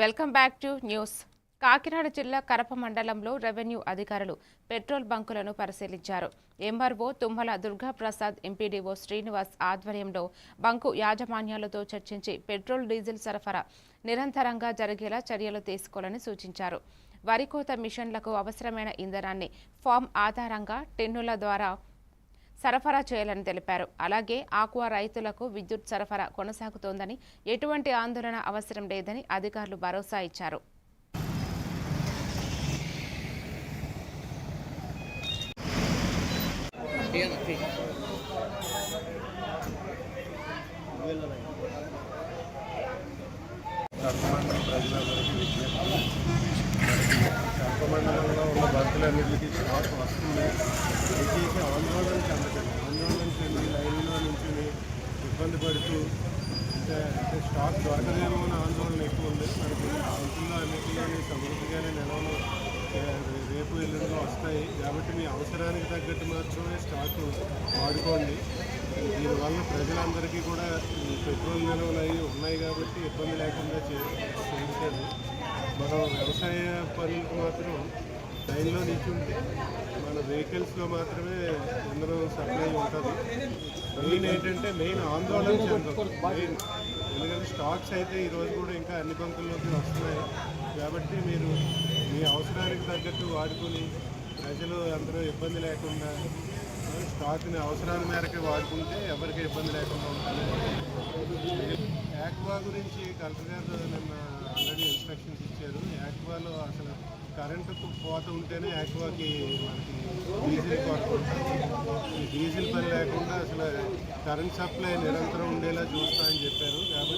Welcome back to news. Kakinada జిల్లా కరప మండలంలో revenue అధికారులు పెట్రోల్ బంకులను పరిశీలించారు. ఎంఆర్ఓ తుమ్మల దుర్గాప్రసాద్, ఎంపీడీఓ శ్రీనివాస్ ఆధ్వర్యంలో బంకు యాజమాన్యాలతో చర్చించి పెట్రోల్, డీజిల్ సరఫరా నిరంతరంగా జరిగేలా చర్యలు తీసుకోవాలని సూచించారు. వరి కోత మిషన్లకు అవసరమైన ఇంధనాన్ని ఫామ్ ఆధారంగా టిన్నుల ద్వారా సరఫరా చేయాలని తెలిపారు. అలాగే ఆక్వా రైతులకు విద్యుత్ సరఫరా కొనసాగుతోందని, ఎటువంటి ఆందోళన అవసరం లేదని అధికారులు భరోసా ఇచ్చారు. మండలంలో ఉన్న బంకులన్నింటికి స్టాక్ వస్తుంది. దయచేసి ఆందోళన చెందకండి. ఆందోళన చెంది లైన్లో నుంచి ఇబ్బంది పడుతూ అంటే స్టాక్ దొరకదేమో అని ఆందోళన ఎక్కువ ఉంది. మనకి బంకుల్లో అన్నింటిలోని సమృద్ధిగానే నిల్వలు రేపు ఎల్లుండిలో వస్తాయి. కాబట్టి మీ అవసరానికి తగ్గట్టు మాత్రమే స్టాక్ వాడుకోండి. దీనివల్ల ప్రజలందరికీ కూడా పెట్రోల్ నిల్వలు అవి ఉన్నాయి కాబట్టి ఇబ్బంది లేకుండా చేసేది. మనం వ్యవసాయ పనులకు మాత్రం లైన్లో నిల్చుంటే మన వెహికల్స్లో మాత్రమే ఇంధనం సప్లై ఉంటుంది. మెయిన్ ఏంటంటే ఆందోళన చెందదు. ఎందుకంటే స్టాక్స్ అయితే ఈరోజు కూడా ఇంకా అన్ని బంకుల్లోకి వస్తున్నాయి. కాబట్టి మీరు మీ అవసరానికి తగ్గట్టు వాడుకొని ప్రజలు అందరూ ఇబ్బంది లేకుండా స్టాక్ని అవసరాల మేరకు వాడుకుంటే ఎవరికి ఇబ్బంది లేకుండా ఉంటుంది. యాక్వా గురించి కలెక్టర్ గారు నిన్న ఆల్రెడీ ఇన్స్ట్రక్షన్స్ ఇచ్చారు. యాక్వాలో అసలు కరెంటు కోత ఉంటేనే యాక్వాకి మనకి డీజిల్ కోత ఉంటుంది. డీజిల్ పని లేకుండా అసలు కరెంట్ సప్లై నిరంతరం ఉండేలా చూస్తా అని చెప్పారు. కాబట్టి